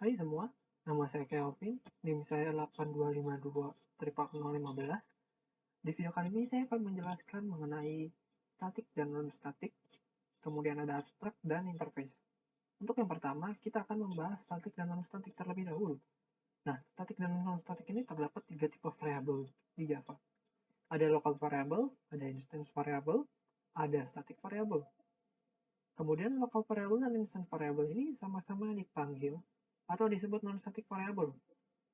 Hai semua, nama saya Kelvin, NIM saya 8252-015. Di video kali ini saya akan menjelaskan mengenai statik dan non-statik, kemudian ada abstrak dan interface. Untuk yang pertama, kita akan membahas statik dan non-statik terlebih dahulu. Nah, statik dan non-statik ini terdapat 3 tipe variabel di Java. Ada local variable, ada instance variable, ada static variable. Kemudian local variable dan instance variable ini sama-sama dipanggil atau disebut non-static variable.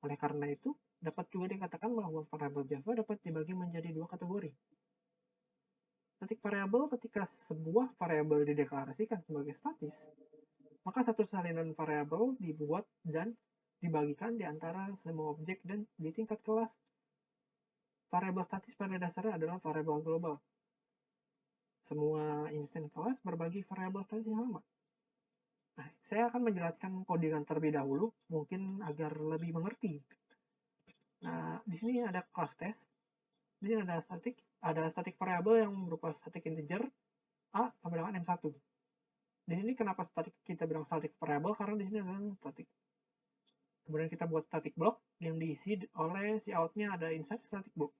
Oleh karena itu, dapat juga dikatakan bahwa variabel Java dapat dibagi menjadi dua kategori. Static variable ketika sebuah variabel dideklarasikan sebagai statis, maka satu salinan variabel dibuat dan dibagikan di antara semua objek dan di tingkat kelas. Variabel statis pada dasarnya adalah variabel global. Semua instance kelas berbagi variabel statis yang sama. Nah, saya akan menjelaskan codingan terlebih dahulu, mungkin agar lebih mengerti. Nah, di sini ada class test. Di sini ada static variable yang berupa static integer a sama dengan m1. Di sini kenapa kita bilang static variable, karena di sini adalah static. Kemudian kita buat static block yang diisi oleh si outnya ada inside static block.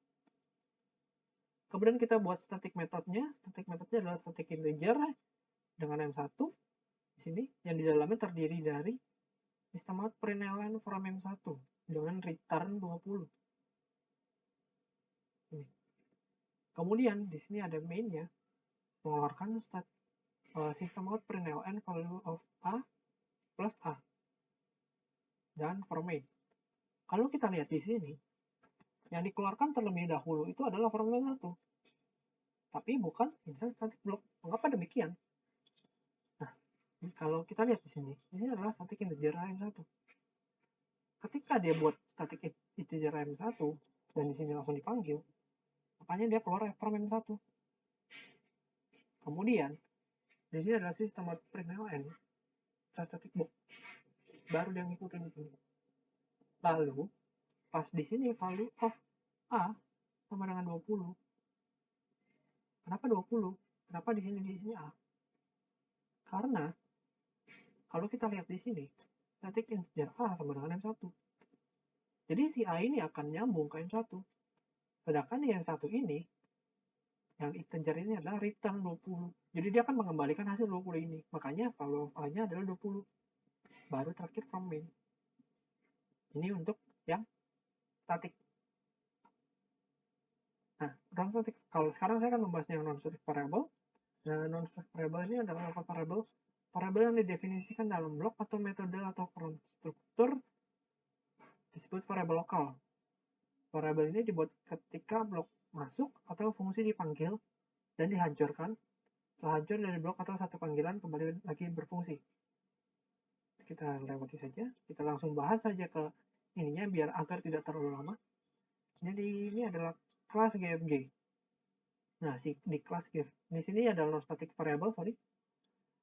Kemudian kita buat static methodnya. Static methodnya adalah static integer dengan m1 di sini, yang di dalamnya terdiri dari system out println from m1 dengan return 20. Ini. Kemudian di sini ada mainnya mengeluarkan system out println value of a plus a dan for main. Kalau kita lihat di sini, yang dikeluarkan terlebih dahulu itu adalah format 1, tapi bukan instance static block. Mengapa demikian? Nah, kalau kita lihat di sini, ini adalah static integer m1. Ketika dia buat static integer m1 dan di sini langsung dipanggil, makanya dia keluar from m1. Kemudian di sini adalah system out println static block, baru dia ngikutin di sini. Lalu pas di sini value of a sama dengan 20. Kenapa 20? Kenapa di sini a? Karena kalau kita lihat di sini, static integer a sama dengan m1. Jadi si a ini akan nyambung ke m1. Sedangkan yang satu ini, yang integer ini adalah return 20. Jadi dia akan mengembalikan hasil 20 ini. Makanya value of a-nya adalah 20. Baru terakhir from main. Ini untuk yang static. Nah, non-static. Kalau sekarang saya akan membahas yang non-static variable. Nah, non-static variable ini adalah local variable. Variable yang didefinisikan dalam blok atau metode atau konstruktur disebut variable lokal. Variable ini dibuat ketika blok masuk atau fungsi dipanggil dan dihancurkan. Setelah hancur dari blok atau satu panggilan kembali lagi berfungsi. Kita lewati saja. Kita langsung bahas saja ke ininya biar agar tidak terlalu lama. Jadi ini adalah kelas GFG. Nah, di kelas GFG di sini adalah non-static variable, sorry.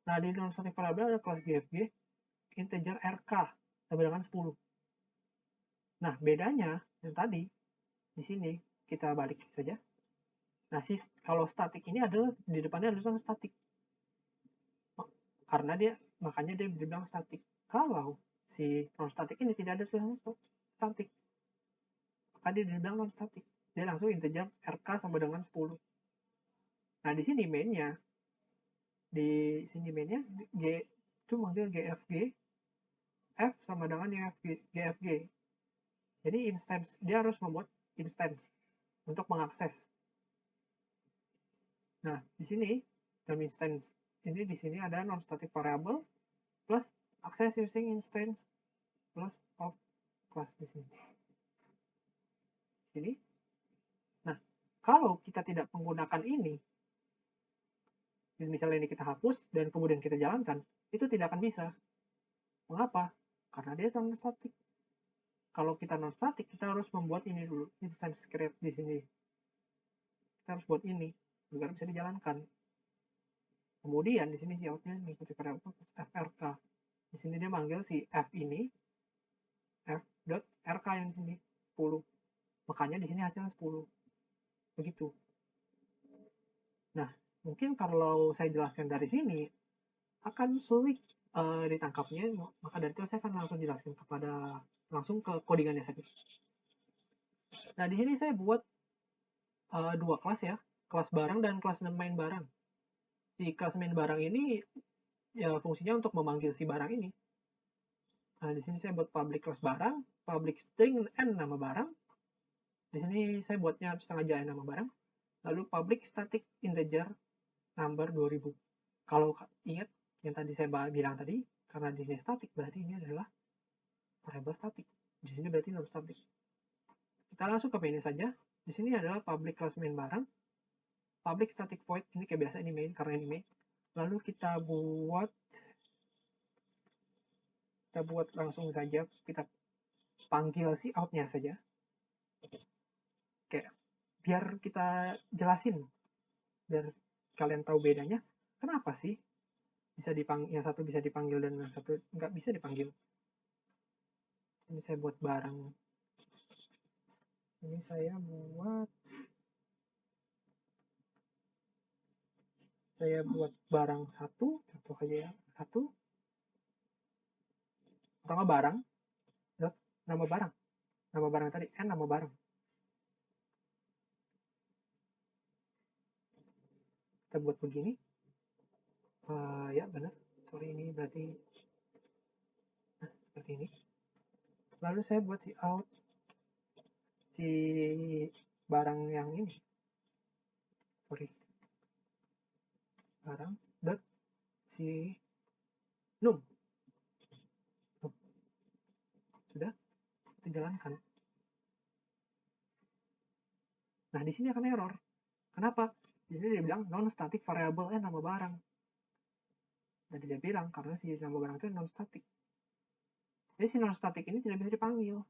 Nah, di non-static variable ada kelas GFG integer RK sama dengan 10. Nah, bedanya yang tadi di sini kita balik saja. Nah, kalau static ini adalah di depannya ada tulisan static. Karena makanya dia dibilang static. Kalau si non static ini tidak ada tulisan static, maka dia dibilang non static. Dia langsung integer RK sama dengan 10. Nah, di sini mainnya G itu manggil GFG F sama dengan GFG. Jadi instance, dia harus membuat instance untuk mengakses. Nah, di sini dalam instance ini di sini ada non static variable plus access using instance plus of class di sini. Sini. Nah, kalau kita tidak menggunakan ini, misalnya ini kita hapus dan kemudian kita jalankan, itu tidak akan bisa. Mengapa? Karena dia non static. Kalau kita non static, kita harus membuat ini dulu, instance create di sini. Kita harus buat ini agar bisa dijalankan. Kemudian di sini si outnya mengikuti variabel frk. Di sini dia manggil si f ini f.rk yang di sini 10. Makanya di sini hasilnya 10. Begitu. Nah, mungkin kalau saya jelaskan dari sini akan sulit ditangkapnya, maka dari itu saya akan langsung jelaskan langsung ke codingannya saja. Nah, di sini saya buat dua kelas ya, kelas barang dan kelas main barang. Di kelas main barang ini ya fungsinya untuk memanggil si barang ini. Nah, di sini saya buat public kelas barang, public string n nama barang. Di sini saya buatnya setengah jalan nama barang. Lalu public static integer number 2000. Kalau ingat yang tadi saya bilang tadi, karena di sini static berarti ini adalah variable static. Di sini berarti non static. Kita langsung ke main saja. Di sini adalah public class main barang. Public static void, ini kayak biasa ini main karena ini main. Lalu kita buat langsung saja, kita panggil si outnya saja. Oke, biar kita jelasin, biar kalian tahu bedanya. Kenapa sih bisa dipanggil, yang satu bisa dipanggil dan yang satu nggak bisa dipanggil? Ini saya buat barang. Ini saya buat barang satu, contoh aja ya, satu. Pertama barang, nama barang tadi, n nama barang. Kita buat begini. Ya benar, sorry ini berarti seperti ini. Lalu saya buat si out, si barang yang ini, sorry, barang dot si num. Sudah kita jalankan. Nah, di sini akan error. Kenapa? Di sini dia bilang non static variable nama barang. Dan dia bilang karena si nama barang itu non static. Jadi si non static ini tidak bisa dipanggil.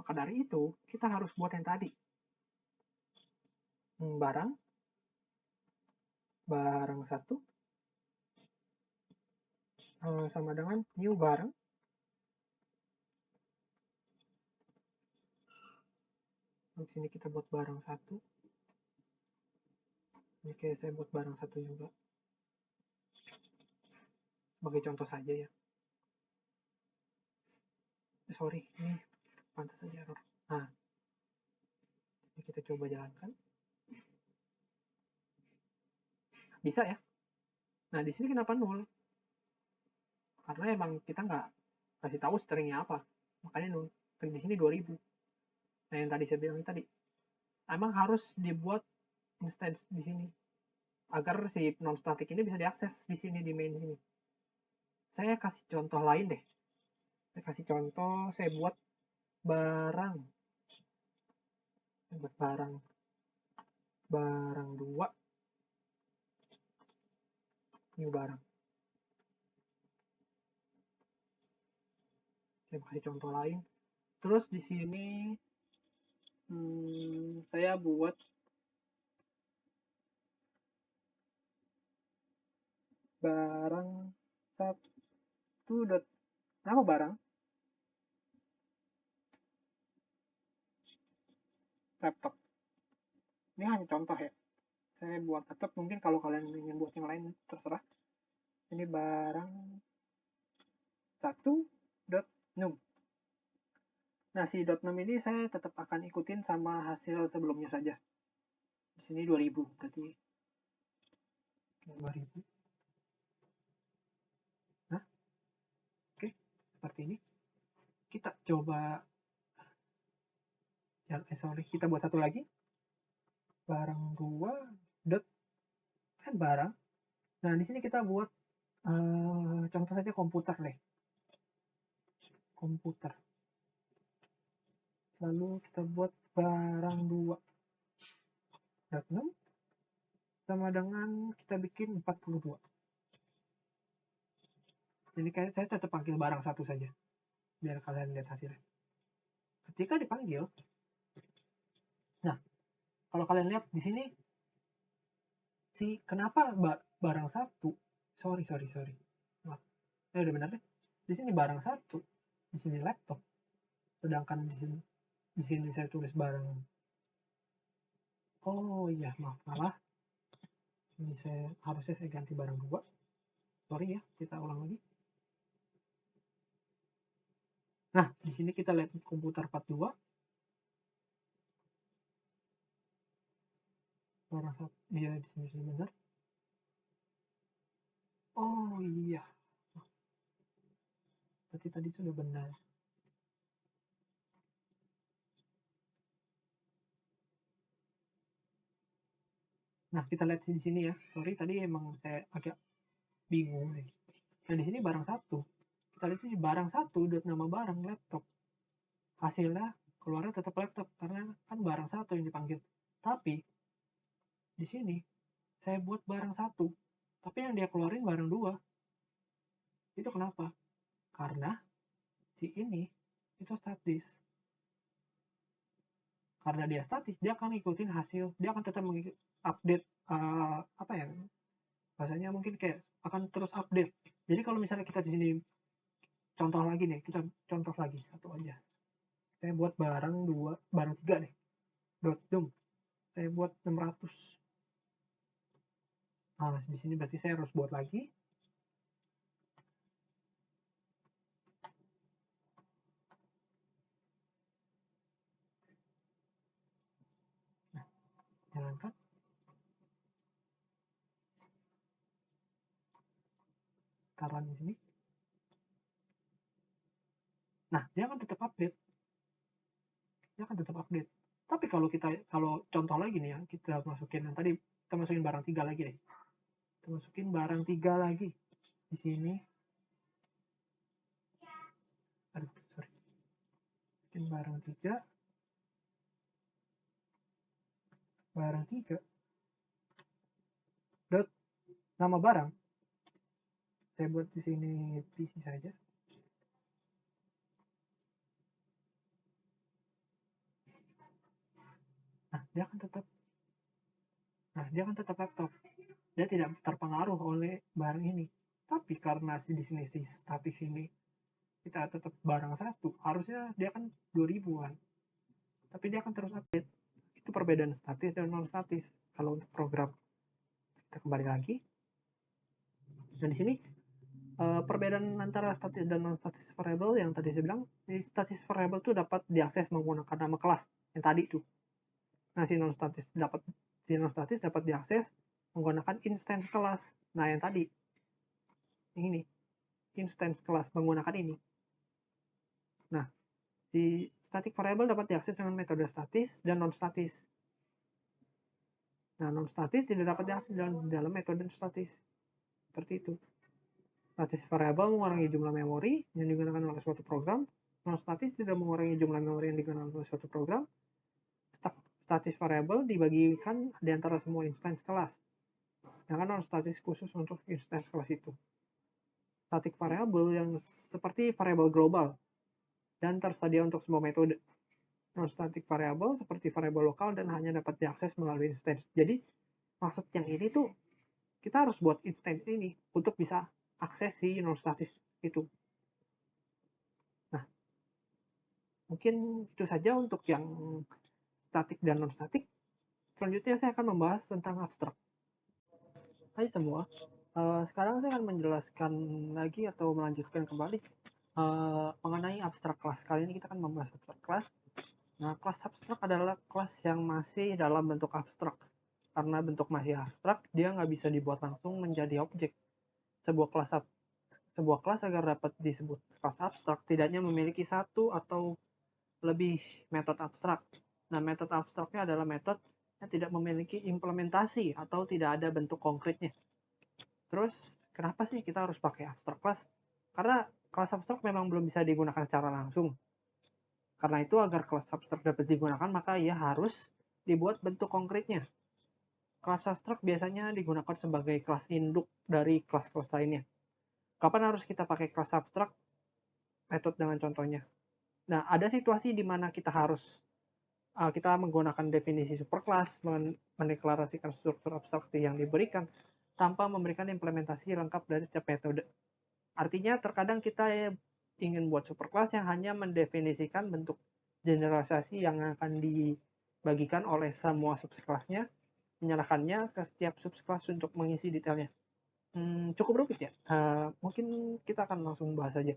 Maka dari itu kita harus buat yang tadi. Barang satu sama dengan new barang. Di sini kita buat barang satu. Oke, saya buat barang satu juga. Sebagai contoh saja ya. Sorry, ini pantas saja error. Nah, ini kita coba jalankan. Bisa ya. Nah, di sini kenapa 0? Karena emang kita nggak kasih tahu stringnya apa. Makanya 0. Di sini 2000. Nah, yang tadi saya bilang tadi. Emang harus dibuat instance di sini. Agar si non static ini bisa diakses di sini, di main sini. Saya kasih contoh lain deh. Saya kasih contoh, saya buat barang. Saya buat barang 2. New barang. Saya kasih contoh lain. Terus di sini saya buat barang satu nama barang laptop. Ini hanya contoh ya. Saya buat laptop, mungkin kalau kalian ingin buat yang lain terserah. Ini barang satu num. Nah, si .num ini saya tetap akan ikutin sama hasil sebelumnya saja. Di sini 2000, berarti 2000. Nah, oke, seperti ini. Kita coba, sorry, kita buat satu lagi. Barang 2 kan barang. Nah, di sini kita buat contoh saja komputer deh. Komputer. Lalu kita buat barang 2 .num sama dengan kita bikin 42. Jadi kayak saya tetap panggil barang satu saja biar kalian lihat hasilnya. Ketika dipanggil, nah kalau kalian lihat di sini kenapa barang satu, sorry, maaf, udah benar deh. Di sini barang satu, di sini laptop, sedangkan di sini saya tulis barang. Oh iya, maaf, malah ini harusnya saya ganti barang 2. Sorry ya, kita ulang lagi. Nah, di sini kita lihat komputer 42. Barang satu, iya di sini benar. Oh iya, berarti tadi sudah benar. Nah, kita lihat di sini ya. Sorry, tadi emang saya agak bingung nih. Nah, di sini barang satu. Kita lihat sini barang satu udah nama barang laptop. Hasilnya keluarnya tetap laptop karena kan barang satu yang dipanggil. Tapi di sini saya buat barang satu, tapi yang dia keluarin barang dua. Itu kenapa? Karena si ini itu statis. Karena dia statis, dia akan ngikutin hasil, dia akan tetap mengikuti update apa ya? Bahasanya mungkin kayak akan terus update. Jadi kalau misalnya kita di sini contoh lagi nih, kita contoh lagi satu aja. Saya buat barang dua, barang tiga nih. Dot saya buat 600. Nah, di sini berarti saya harus buat lagi. Nah, jalankan. Taruhan di sini. Nah, dia akan tetap update. Dia akan tetap update. Tapi kalau contoh lagi nih ya, kita masukin yang tadi, kita masukin barang tiga lagi nih. Kita masukin barang tiga lagi di sini. Aduh, sorry. Masukin barang tiga. Barang tiga. Dot nama barang. Saya buat di sini PC saja. Nah, dia akan tetap laptop. Dia tidak terpengaruh oleh barang ini. Tapi karena di sini si statis ini kita tetap barang satu, harusnya dia kan 2000-an. Tapi dia akan terus update. Itu perbedaan statis dan non statis. Kalau untuk program, kita kembali lagi. Dan di sini perbedaan antara statis dan non statis variable yang tadi saya bilang, statis variable itu dapat diakses menggunakan nama kelas yang tadi itu. Nah, si non statis dapat diakses menggunakan instance kelas. Nah, yang tadi ini instance kelas menggunakan ini. Nah, di static variable dapat diakses dengan metode statis dan non statis. Nah, non statis tidak dapat diakses dalam metode statis. Seperti itu. Statis variable mengurangi jumlah memori yang digunakan oleh suatu program. Non statis tidak mengurangi jumlah memori yang digunakan oleh suatu program. Statis variable dibagikan di antara semua instance kelas. Sedangkan non statis khusus untuk instance kelas itu. Static variable yang seperti variable global dan tersedia untuk semua metode. Non-static variable seperti variable lokal dan hanya dapat diakses melalui instance. Jadi maksud yang ini tuh kita harus buat instance ini untuk bisa akses si non-static itu. Nah, mungkin itu saja untuk yang static dan non-static. Selanjutnya saya akan membahas tentang abstrak. Hai semua, sekarang saya akan menjelaskan lagi atau melanjutkan kembali mengenai abstrak kelas. Kali ini kita akan membahas abstrak kelas. Nah, kelas abstrak adalah kelas yang masih dalam bentuk abstrak. Karena bentuk masih abstrak, dia nggak bisa dibuat langsung menjadi objek. Sebuah kelas agar dapat disebut kelas abstrak, tidaknya memiliki satu atau lebih metode abstrak. Nah, metode abstraknya adalah metode yang tidak memiliki implementasi atau tidak ada bentuk konkretnya. Terus, kenapa sih kita harus pakai abstrak kelas? Karena kelas abstrak memang belum bisa digunakan secara langsung. Karena itu agar kelas abstrak dapat digunakan, maka ia harus dibuat bentuk konkretnya. Kelas abstrak biasanya digunakan sebagai kelas induk dari kelas-kelas lainnya. Kapan harus kita pakai kelas abstrak? Metode dengan contohnya. Nah, ada situasi di mana kita harus kita menggunakan definisi superclass, mendeklarasikan struktur abstraksi yang diberikan tanpa memberikan implementasi lengkap dari setiap metode. Artinya terkadang kita ingin buat superclass yang hanya mendefinisikan bentuk generalisasi yang akan dibagikan oleh semua subclassnya, menyerahkannya ke setiap subclass untuk mengisi detailnya. cukup rumit ya. Mungkin kita akan langsung bahas aja.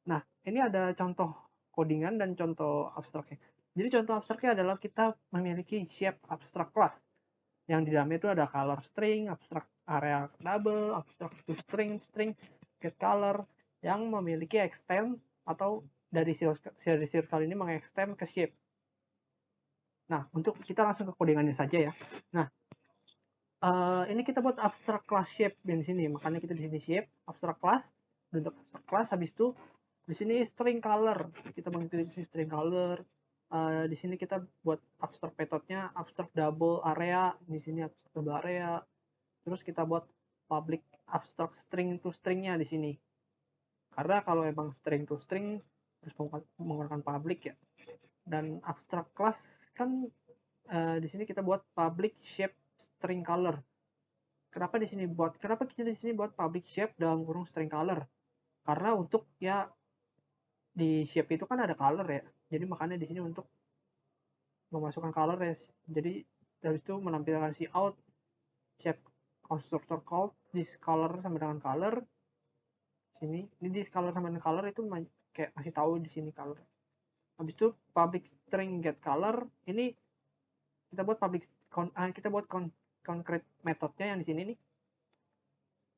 Nah, ini ada contoh codingan dan contoh abstraknya. Jadi contoh abstraknya adalah kita memiliki shape abstract class yang di dalamnya itu ada color string, abstract area double, abstract to string, string get color yang memiliki extend atau dari circle ini mengextend ke shape. Nah, untuk kita langsung ke codingannya saja ya. Nah, ini kita buat abstract class shape di sini, makanya kita di sini shape abstract class, bentuk abstract class. Habis itu di sini string color, kita mengikuti string color. Di sini kita buat abstract methodnya abstract double area, di sini abstract double area. Terus kita buat public abstract string to stringnya di sini. Karena kalau emang string to string harus menggunakan public ya. Dan abstract class kan di sini kita buat public shape string color. Kenapa kita di sini buat public shape dalam kurung string color? Karena untuk ya di shape itu kan ada color ya. Jadi makanya di sini untuk memasukkan color ya. Jadi dari itu menampilkan si out shape constructor called this color sama dengan color. Sini ini this color sama dengan color itu kayak masih tahu di sini color. Habis itu public string get color ini kita buat concrete methodnya yang di sini nih.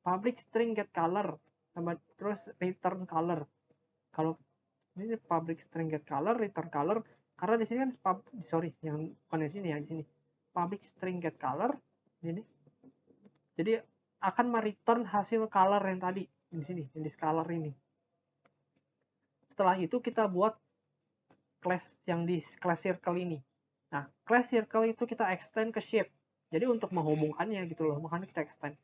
Public string get color sama terus return color. Kalau ini public string get color, return color, karena di sini kan yang bukan di sini ya, di sini public string get color ini. Jadi akan mereturn hasil color yang tadi di sini, di color ini. Setelah itu kita buat class yang di class circle ini. Nah, class circle itu kita extend ke shape. Jadi untuk menghubungkannya gitu loh, makanya kita extend.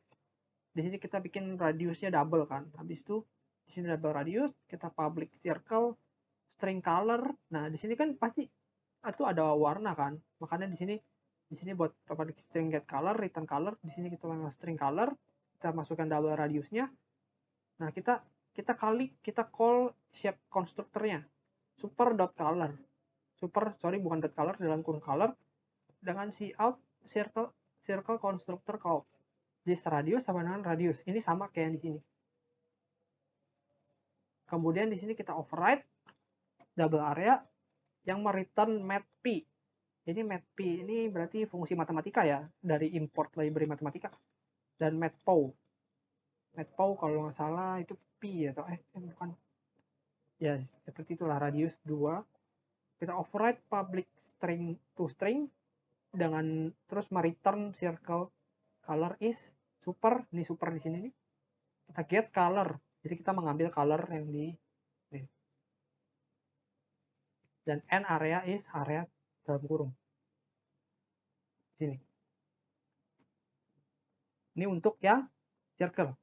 Di sini kita bikin radiusnya double kan. Habis itu di sini double radius, kita public circle string color. Nah, di sini kan pasti itu ada warna kan. Makanya di sini buat public string get color, return color, di sini kita masuk string color, kita masukkan double radiusnya. Nah, kita call shape constructornya super.color. Bukan dot color dalam kurung color dengan si out circle constructor call. This radius sama dengan radius. Ini sama kayak yang di sini. Kemudian di sini kita override double area yang mereturn matp. Jadi matp ini berarti fungsi matematika ya, dari import library matematika. Dan matpow kalau nggak salah itu p atau bukan. Ya, seperti itulah radius 2. Kita override public string to string dengan terus mereturn circle color is super, ini super di sini nih. Kita get color. Jadi kita mengambil color yang di ini. Dan n area is area dalam kurung. Sini. Ini untuk yang circle.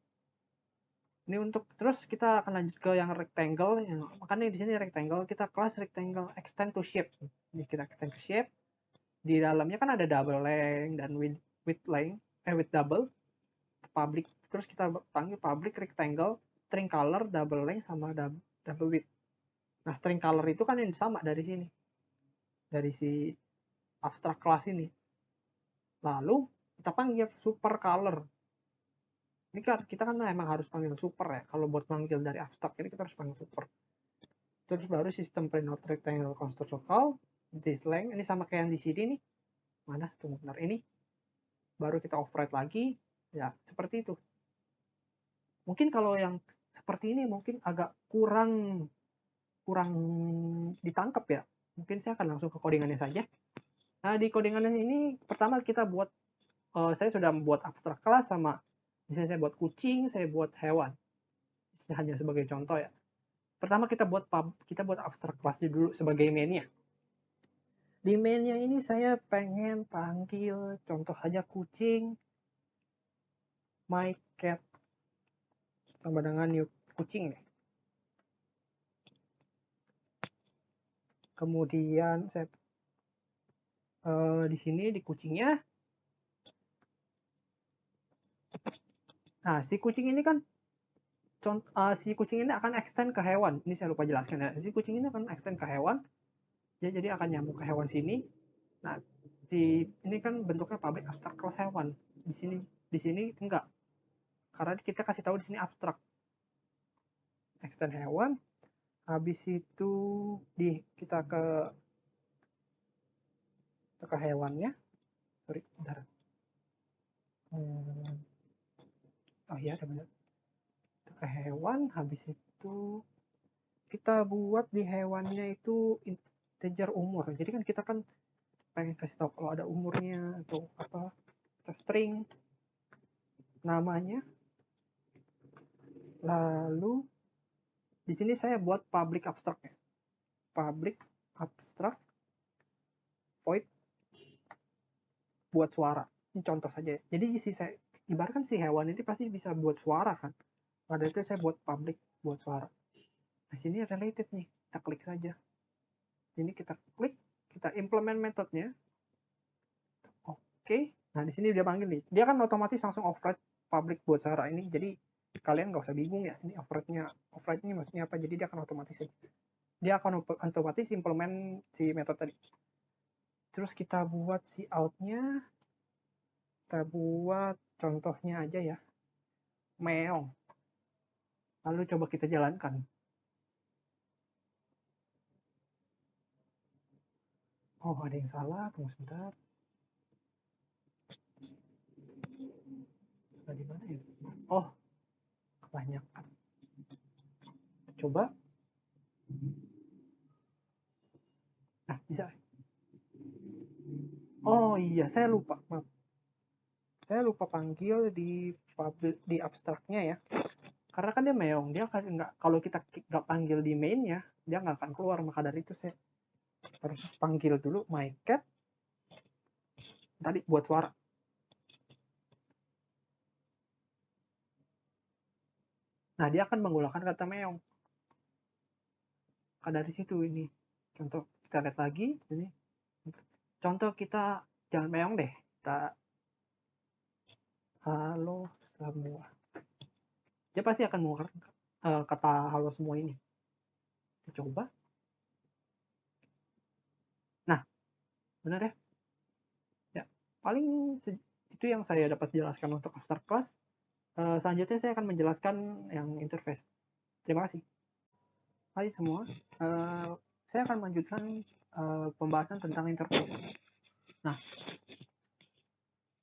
Ini untuk terus kita akan lanjut ke yang rectangle. Makanya di sini rectangle kita kelas rectangle extend to shape. Ini kita extend to shape. Di dalamnya kan ada double length dan width double public. Terus kita panggil public rectangle string color double length sama double width. Nah, string color itu kan yang sama dari sini. Dari si abstract class ini. Lalu kita panggil super color. Ini kan kita kan emang harus panggil super ya. Kalau buat panggil dari abstract ini kita harus panggil super. Terus baru sistem prenote rectangle constructor call this length. Ini sama kayak yang di sini nih. Mana? Tunggu bentar, ini. Baru kita override lagi. Ya, seperti itu. Mungkin kalau yang seperti ini mungkin agak kurang ditangkap ya. Mungkin saya akan langsung ke codingannya saja. Nah, di codingannya ini pertama kita buat saya sudah membuat abstract class sama misalnya saya buat kucing, saya buat hewan. Ini hanya sebagai contoh ya. Pertama kita buat abstract class-nya dulu sebagai main-nya. Di main-nya ini saya pengen panggil contoh saja kucing my cat tambah dengan new kucing nih. Kemudian saya di sini di kucingnya. Nah, si kucing ini kan si kucing ini akan extend ke hewan. Ini saya lupa jelaskan ya. Si kucing ini akan extend ke hewan. Jadi akan nyambung ke hewan sini. Nah, ini kan bentuknya public abstract class hewan. Di sini enggak. karena kita kasih tahu di sini abstrak. Extend hewan, habis itu kita ke hewannya. Sorry, bentar. Oh iya, ada benar. Ke hewan, habis itu kita buat di hewannya itu integer umur. Jadi kan kita kan pengen kasih tahu kalau ada umurnya atau apa, kita string namanya. Lalu di sini saya buat public abstract ya. Public abstract void buat suara. Ini contoh saja ya. Jadi saya ibaratkan si hewan ini pasti bisa buat suara kan. Pada itu saya buat public buat suara. Nah, sini related nih. Kita klik saja. Ini kita klik, kita implement metodenya. Oke. Nah, di sini dia panggil nih. Dia kan otomatis langsung override public buat suara ini. Jadi kalian nggak usah bingung ya. Ini override-nya maksudnya apa? Jadi dia akan otomatis dia akan otomatis implement si metode tadi. Terus kita buat si out-nya. Kita buat contohnya aja ya. Meong. Lalu coba kita jalankan. Oh, ada yang salah. Tunggu sebentar. Di mana ya? Oh, kebanyakan. Coba. Nah, bisa. Oh iya, saya lupa. Maaf. Saya lupa panggil di abstraknya ya. Karena kan dia meong, dia kan nggak, kalau kita nggak panggil di mainnya, dia nggak akan keluar. Maka dari itu saya harus panggil dulu my cat tadi buat suara. Nah, dia akan menggunakan kata meong. Maka dari situ ini contoh, kita lihat lagi ini. Contoh kita jangan meong deh. Kita halo semua. Dia pasti akan mengeluarkan kata halo semua ini. Kita coba. Nah, benar ya? Ya, paling itu yang saya dapat jelaskan untuk abstract class. Selanjutnya saya akan menjelaskan yang interface. Terima kasih. Hai semua, saya akan melanjutkan pembahasan tentang interface. Nah,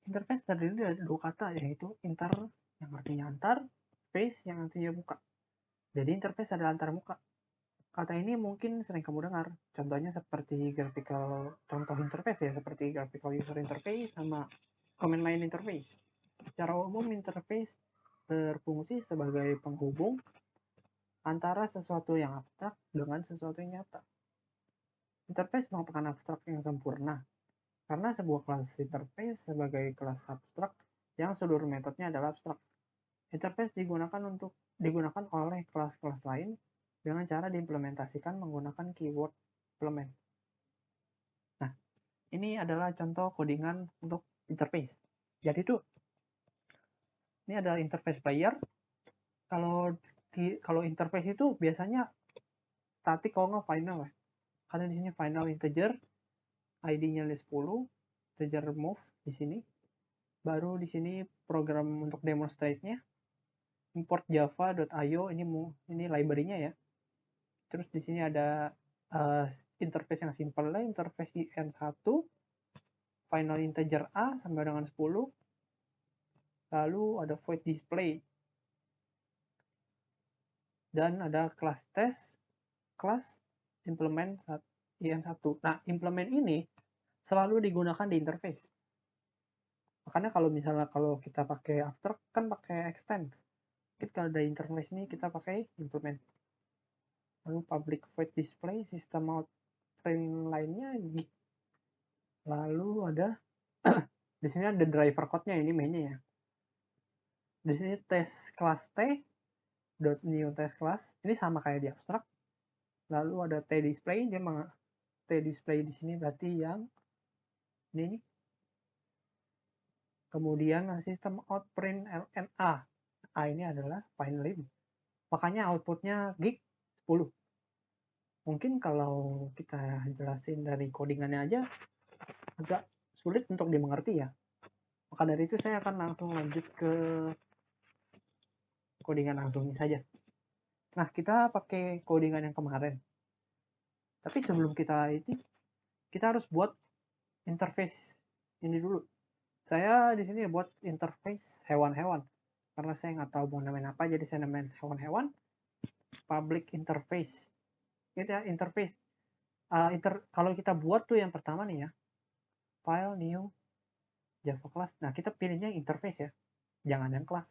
interface terdiri dari dua kata, yaitu inter yang artinya antar, face yang artinya muka. Jadi interface adalah antar muka. Kata ini mungkin sering kamu dengar, contohnya seperti graphical, contoh interface ya, seperti graphical user interface sama command line interface. Secara umum, interface berfungsi sebagai penghubung antara sesuatu yang abstrak dengan sesuatu yang nyata. Interface merupakan abstrak yang sempurna, karena sebuah kelas interface sebagai kelas abstrak yang seluruh metodenya adalah abstrak. Interface digunakan oleh kelas-kelas lain dengan cara diimplementasikan menggunakan keyword implement. Nah, ini adalah contoh codingan untuk interface. Jadi itu, ini adalah interface player. Kalau interface itu biasanya static kalau nggak final ya. Karena di sini final integer, ID-nya 10, integer move di sini. Baru di sini program untuk demonstrate-nya, import java.io, ini library-nya ya. Terus di sini ada interface yang simple lah, interface in1, final integer a sampai dengan 10. Lalu ada void display. Dan ada class test, class implement in1. Nah, implement ini selalu digunakan di interface. Makanya kalau misalnya kalau kita pakai abstract kan pakai extend. Kita ada interface ini kita pakai implement. Lalu public void display, sistem out print lainnya. Lalu ada di sini ada driver code-nya, ini mainnya ya. Di sini test class t dot new test class, ini sama kayak di abstract. Lalu ada t display, dia t display di sini berarti yang ini. Kemudian sistem out print lna. Ini adalah finally. Makanya outputnya gig 10. Mungkin kalau kita jelasin dari codingannya aja agak sulit untuk dimengerti ya. Maka dari itu saya akan langsung lanjut ke codingan langsungnya saja. Nah, kita pakai codingan yang kemarin. Tapi sebelum kita harus buat interface ini dulu. Saya di sini buat interface hewan-hewan. Karena saya nggak tahu mau namain apa, jadi saya namain hewan-hewan public interface. Gitu ya, interface. Kalau kita buat tuh yang pertama nih ya, file new Java class. Nah, kita pilihnya interface ya, jangan yang class.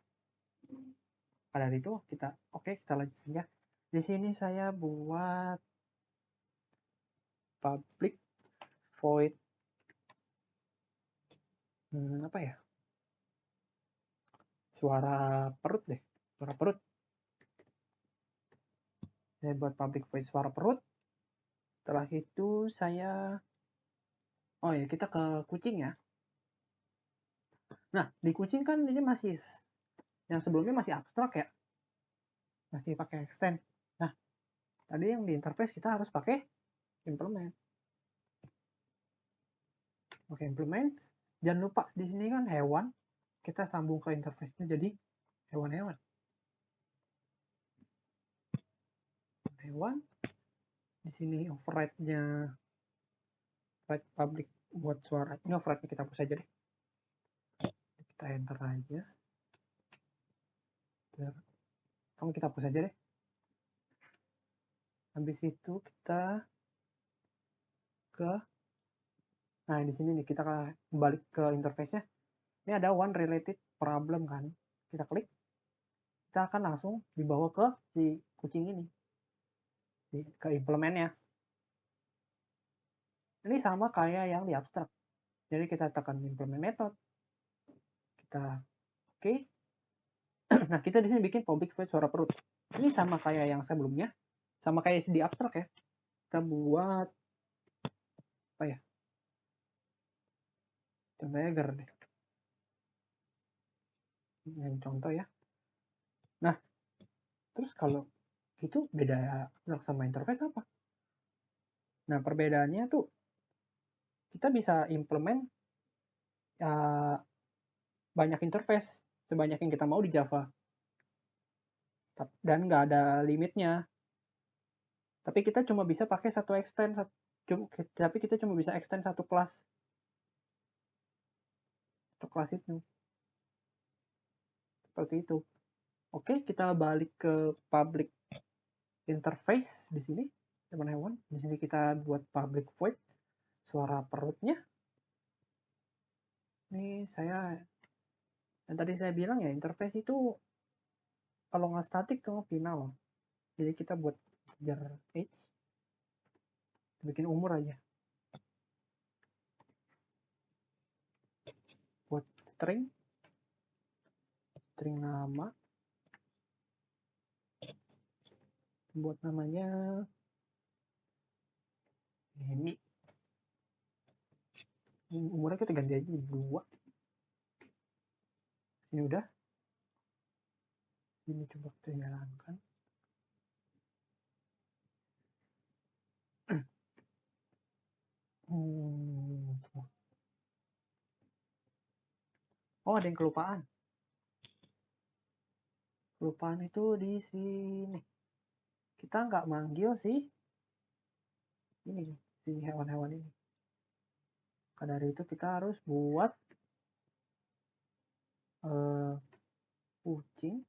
Pada itu kita lanjut ya. Di sini saya buat public void apa ya? Suara perut deh, suara perut. Saya buat public void suara perut. Setelah itu saya kita ke kucing ya. Nah, di kucing kan ini masih yang sebelumnya masih abstrak ya. Masih pakai extend. Nah, tadi yang di interface kita harus pakai implement. Oke, implement. Jangan lupa di sini kan hewan, kita sambung ke interface-nya jadi hewan-hewan. Hewan. Di sini override-nya override public buat suara. Ini override-nya kita hapus aja deh. Kita enter aja. Kamu kita hapus aja deh. Habis itu kita nah di sini nih kita balik ke interface-nya. Ini ada one related problem kan. Kita klik. Kita akan langsung dibawa ke si kucing ini. Ke implementnya. Ini sama kayak yang di abstract. Jadi kita tekan implement method. Kita oke. Nah, kita di sini bikin public void suara perut. Ini sama kayak yang sebelumnya. Sama kayak di abstract ya. Kita buat apa ya? Contohnya ger deh. Yang contoh ya. Nah, terus kalau itu beda sama interface apa? Nah, perbedaannya tuh kita bisa implement banyak interface sebanyak yang kita mau di Java. Dan nggak ada limitnya. Tapi kita cuma bisa pakai satu extend, tapi kita cuma bisa extend satu kelas. Satu kelas itu. Seperti itu. Oke, kita balik ke public interface di sini, teman-teman. Di sini kita buat public void suara perutnya. Ini yang tadi saya bilang ya, interface itu kalau nggak static tuh final. Jadi kita buat jar age, bikin umur aja. Buat string nama. Buat namanya Emi. Umurnya kita ganti aja 2. Ini udah. Ini coba kita jalankan. Oh, ada yang kelupaan. Kelupaan itu di sini. Kita nggak manggil si hewan-hewan ini. Maka dari itu kita harus buat kucing.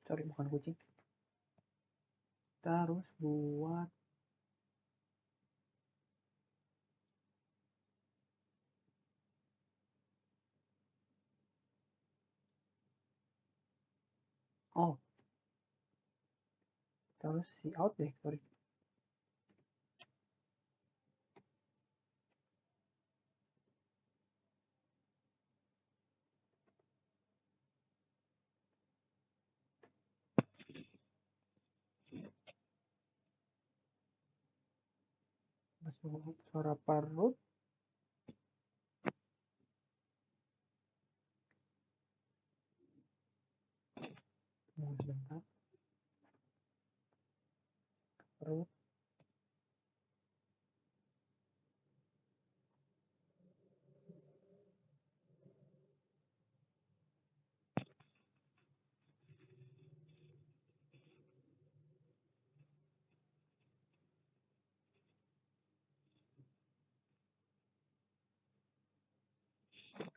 Sorry, bukan kucing. Kita harus buat terus si out deh, sorry. Suara perut. Sebentar. Perut.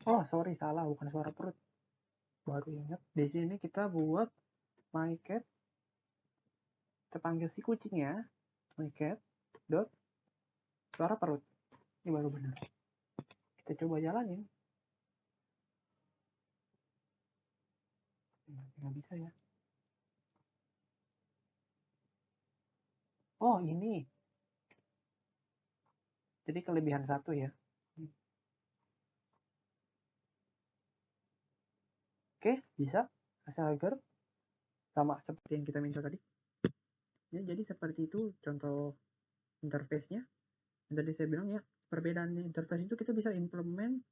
Oh, sorry, salah, bukan suara perut. Baru ingat. Di sini kita buat my cat, kita panggil si kucingnya, my cat dot suara perut. Ini baru benar. Kita coba jalanin. Nggak bisa ya. Oh, ini. Jadi kelebihan satu ya. Oke, bisa. Asal agar sama seperti yang kita minta tadi. Ya, jadi seperti itu contoh interface-nya. Yang tadi saya bilang ya, perbedaan interface itu kita bisa implement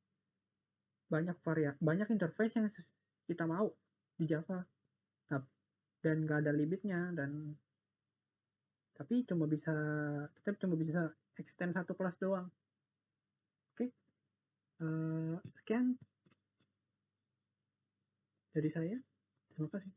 banyak interface yang kita mau di Java. Nah, dan nggak ada limitnya, dan tapi kita cuma bisa extend satu kelas doang. Oke, sekian dari saya. Terima kasih.